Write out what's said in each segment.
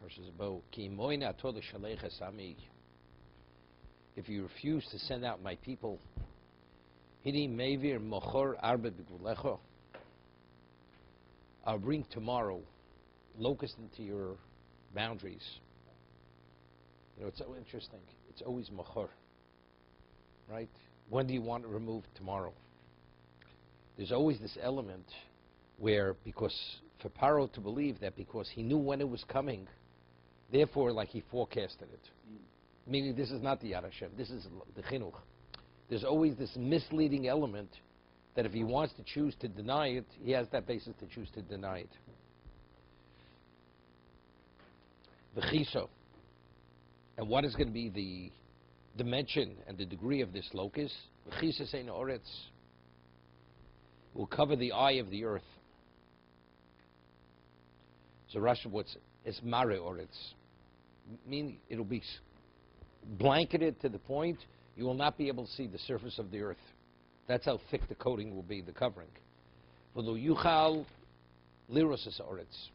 Parshas Bo. Ki moina atol shalech esami. If you refuse to send out my people, hini mevir mochor arbe bigulecho. I'll bring tomorrow locust into your boundaries. You know, it's so interesting. It's always mochor, right? When do you want to remove tomorrow? There's always this element where, because for Paro to believe that because he knew when it was coming, therefore, like he forecasted it. Meaning this is not the Yad Hashem, this is the Chinuch. There's always this misleading element that if he wants to choose to deny it, he has that basis to choose to deny it. V'chiso. And what is going to be the dimension and the degree of this locust? V'chiso sein oretz. Will cover the eye of the earth. So Rashi, it's mare oretz. Meaning it'll be blanketed to the point you will not be able to see the surface of the earth. That's how thick the coating will be, the covering. V'lo yuchal liros es oretz.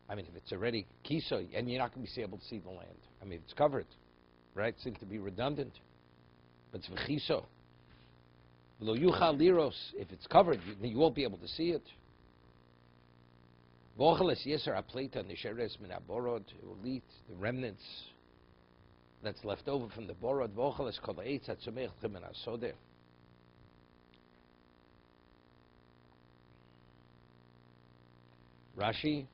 I mean, if it's already kiso, and you're not going to be able to see the land. I mean, it's covered, right? It seems to be redundant, but it's v'chiso. V'lo yuchal liros, if it's covered, you won't be able to see it. V'ocheles yeser apleta nisheres min aborod, it will eat the remnants that's left over from the borod. V'ocheles kol ha'etz hatzomech min hasodeh. Rashi,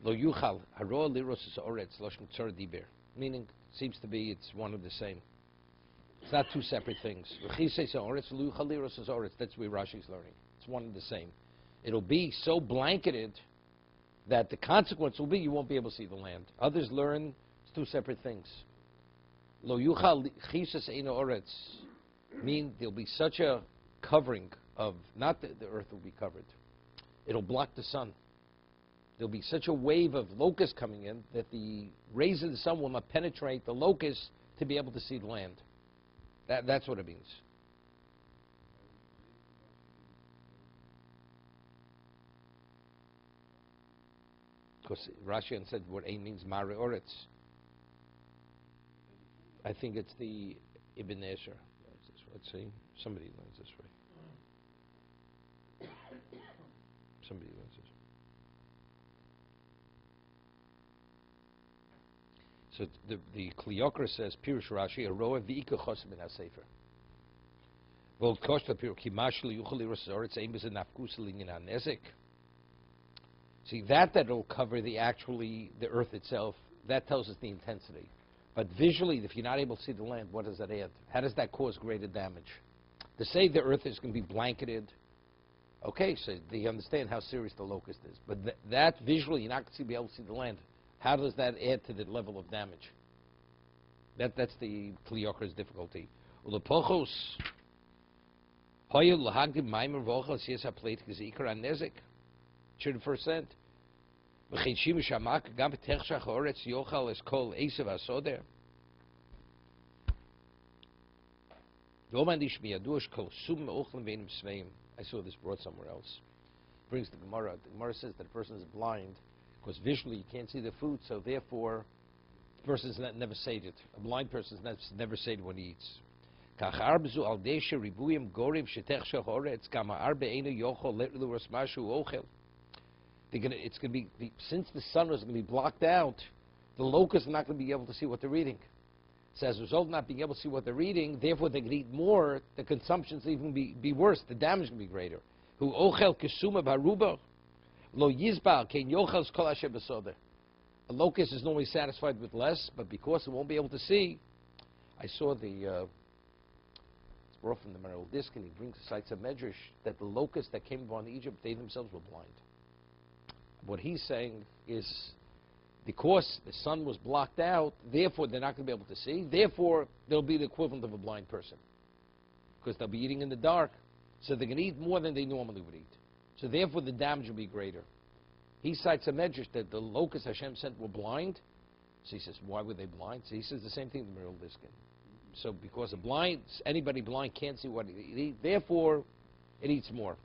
lo yuchal haro liros es oretz loshim tzor diber. Meaning, seems to be it's one of the same. It's not two separate things. V'chises oretz lo yuchal liros es oretz. That's where Rashi's learning. It's one of the same. It'll be so blanketed that the consequence will be you won't be able to see the land. Others learn it's two separate things. Lo yuchal chises eino oretz mean there'll be such a covering of, not that the earth will be covered. It'll block the sun. There'll be such a wave of locusts coming in that the rays of the sun will not penetrate the locusts to be able to see the land. That's what it means. Because Rashi said what A means Mare Oretz. I think it's the Ibn Esher. Let's see. Somebody learns this way. Somebody learns this. So the Kliyokra says, Pirush Rashi, Aroa v'ika chosim in ha-sefer. V'ol koshta piru, Chumash Rashi yuchal liros oretz ein b'ze nafkus l'inyan ha-nezik. See, that'll cover the earth itself. That tells us the intensity. But visually, if you're not able to see the land, what does that add? How does that cause greater damage? To say the earth is going to be blanketed, okay, so they understand how serious the locust is. But that visually, you're not going to be able to see the land. How does that add to the level of damage? That's the Kliyokra's difficulty. Ulepochos hoyel lahagdim maimer vochel sies hapleit gezikar anezik. 100%. V'chein shimush hamak gam b'techshach ha'oretz yochal es kol esav hasoder. V'oman ish miyadush kol sum me'ochlim v'enim sveim. I saw this brought somewhere else. Brings the Gemara. The Gemara says that a person is blind because visually you can't see the food, so therefore the person is never sated. A blind person is never sated when he eats. Kachar b'zu al deshe ribuyim gorim shetechshach ha'oretz gam ha'arbe einu yochol le'ruras mashu ochel. It's going to be, since the sun is going to be blocked out, the locusts are not going to be able to see what they're eating. So as a result of not being able to see what they're eating, therefore they can eat more, the consumption's even be worse, the damage can be greater. Hu ochel kesuma baruba, lo yizbal ken yochel kol asher b'soder. A locust is normally satisfied with less, but because it won't be able to see, I saw it's brought from the Merrill Disc, and he brings the sites of Medrash that the locusts that came upon Egypt, they themselves were blind. What he's saying is because the sun was blocked out, therefore they're not going to be able to see, therefore they'll be the equivalent of a blind person. Because they'll be eating in the dark, so they're going to eat more than they normally would eat. So therefore the damage will be greater. He cites a medrash that the locusts Hashem sent were blind. So he says, why were they blind? So he says the same thing in the Merrill Diskin. So because anybody blind can't see what it eats, therefore it eats more.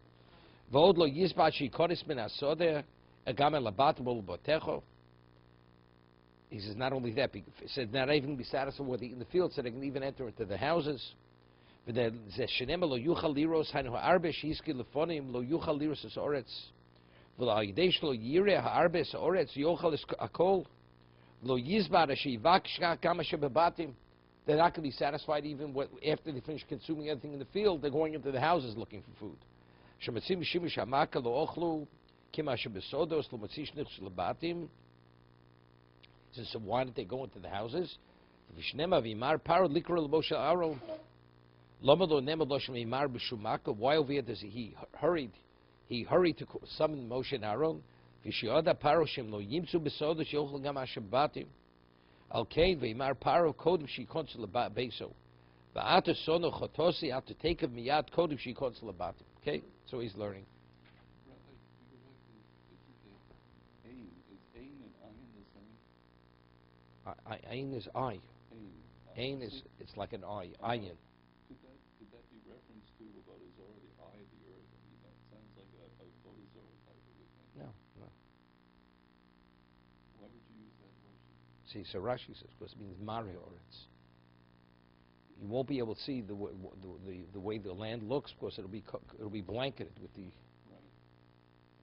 Agame labatable botecho. He says not only that, he said not even be satisfied with in the field, so they can even enter into the houses. Lo yuchal liros hanu ha'arbe shiski lefonim lo yuchal liros es oretz. V'lo ha'yidesh lo yireh ha'arbe es oretz yochal es akol. Lo yizbar shivakshka kama shebebatim. They're not going to be satisfied even after they finish consuming everything in the field. They're going into the houses looking for food. Shematzim shimish hamaka lo ochlu kima shebesodos lo matzish nichs lebatim. So why did they go into the houses? Vishnema v'imar parod likra l'moshe Aaron. Loma lo nema lo shemimar b'shumaka. Why over here does he hurried? He hurried to summon Moshe and Aaron. V'shioda paro shem lo yimtzu b'sodos yochel gam hashabatim. Al kain v'imar paro kodem shikons lebeso. V'ata sono chotosi out to take of miyad kodem shikons lebatim. Okay, so he's learning. Ayin is I. Ayin is it's like an I. Ayin. Could that be reference to about is already I the earth? I mean, that sounds like a Vodazor type of thing. No. Why would you use that Rashi? See, so Rashi says because it means Mari Oretz. You won't be able to see the way the land looks because it'll be blanketed with the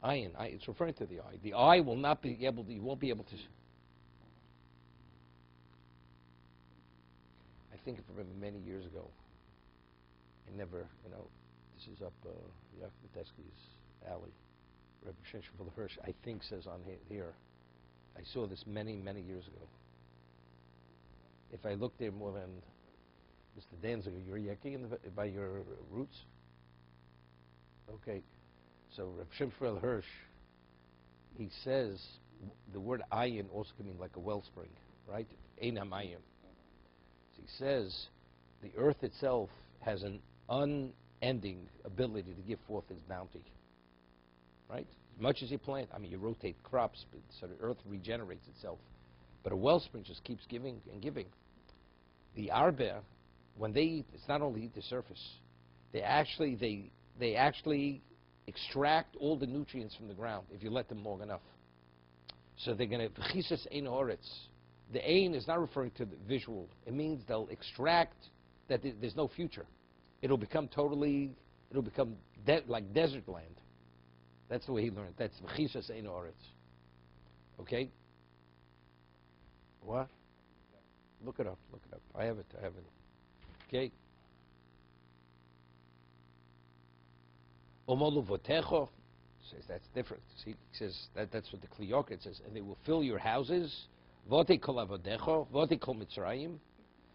ayin. It's referring to the eye. The eye will not be able to. You won't be able to. I think I remember many years ago. I never, this is up Yaakov Kalatsky's alley. Rabbi Shimshon Hirsch, I think, says on here. I saw this many years ago. If I look there more than Mr. Danziger, you're Yeki by your roots? Okay. So Rabbi Shimshon Hirsch, he says the word ayin also can mean like a wellspring, right? Einam ayin. So he says the earth itself has an unending ability to give forth its bounty, right? As much as you plant, you rotate crops, so the earth regenerates itself. But a wellspring just keeps giving and giving. The arbe, when they eat, it's not only eat the surface. They actually extract all the nutrients from the ground if you let them long enough. So they're going to v'chises ein haaretz. The ein is not referring to the visual. It means they'll extract that there's no future. It'll become like desert land. That's the way he learned. That's v'chises ein haaretz. Okay? What? Look it up. I have it. Okay? Omolu votecho says that's different. See, he says that's what the Kliyok says, and they will fill your houses. Vote kol avodecho, vote kol mitzrayim,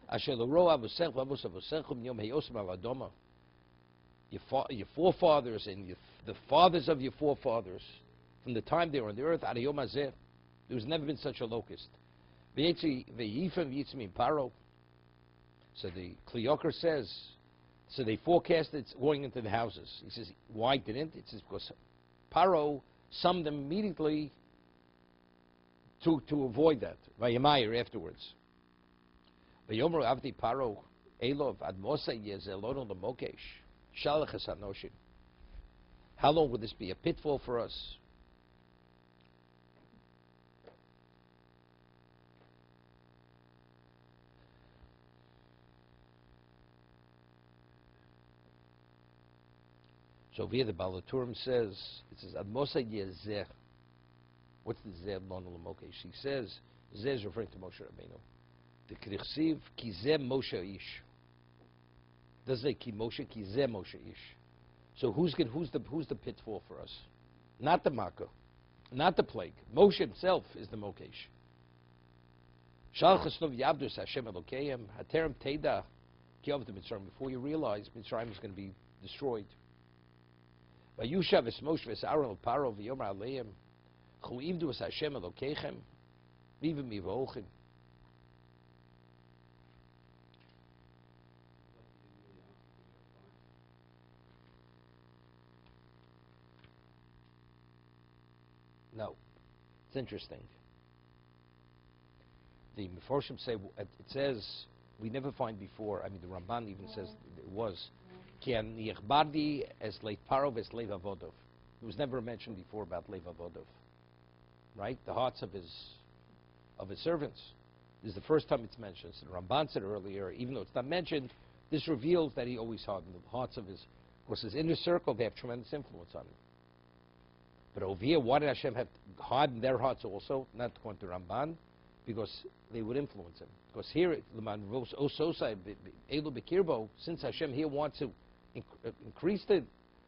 asher lo avosech v'avos avosechum yom heyosem al adoma. Your forefathers and the fathers of your forefathers, from the time they were on the earth, ad yom hazeh, there's never been such a locust. Ve'yitzi ve'yifem v'yitzim paro. So the Kliyok says. So they forecasted going into the houses. He says, why didn't? It says because Paro summoned them immediately to avoid that. Vayamayir afterwards. Vayomer avdi Paro elov ad mosa yezelono lemokesh shalachas hanoshim. How long would this be a pitfall for us? So here the Balaturim says, it says, Ad Mosa Yezeh. What's the Zeh Lono L'Mokesh? He says, Zeh is referring to Moshe Rabbeinu. The Krichsiv, Ki Zeh Moshe Ish. Does say Ki Moshe, Ki Zeh Moshe Ish. So who's the pitfall for us? Not the Makkah, not the plague. Moshe himself is the Mokesh. Shal Chesnov Yabdus Hashem Elokeim, Haterem Teda, Ki Avot Mitzrayim. Before you realize Mitzrayim is going to be destroyed. Vayushav es Moshe es Aaron al Paro v'yomer aleim chu ivdu es Hashem Elokeichem v'ivim mivochim. No, it's interesting. The Meforshim say it says we never find before. The Ramban even says it was. It was never mentioned before about Lev Avodov. right? The hearts of his servants. This is the first time it's mentioned. So the Ramban said earlier, even though it's not mentioned, this reveals that he always hardened the hearts of his inner circle. They have tremendous influence on him. But over here, why did Hashem have hardened their hearts also? Not according to Ramban, because they would influence him. Because here, since Hashem here wants to increase it,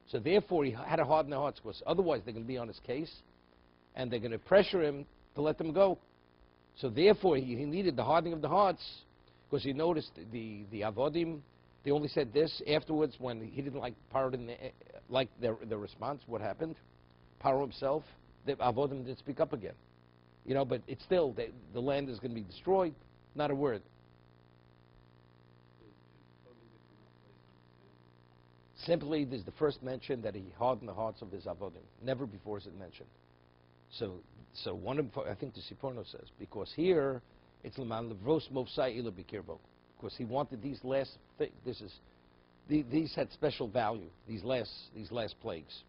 so therefore he had to harden their hearts, because otherwise they're going to be on his case, and they're going to pressure him to let them go. So therefore he needed the hardening of the hearts, because he noticed the Avodim, they only said this afterwards when he didn't like Paro, didn't like their response. What happened? Paro himself, the Avodim didn't speak up again. You know, but it's still, the land is going to be destroyed. Not a word. Simply, this is the first mention that he hardened the hearts of his Avodim. Never before is it mentioned. So one of, I think the Siporno says, because here it's L'man Levros Movsai Ila Bikirbo, because he wanted these last these had special value. These last plagues.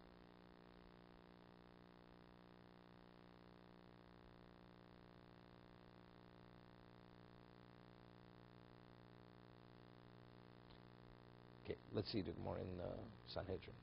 Okay, let's see the more in Sanhedrin.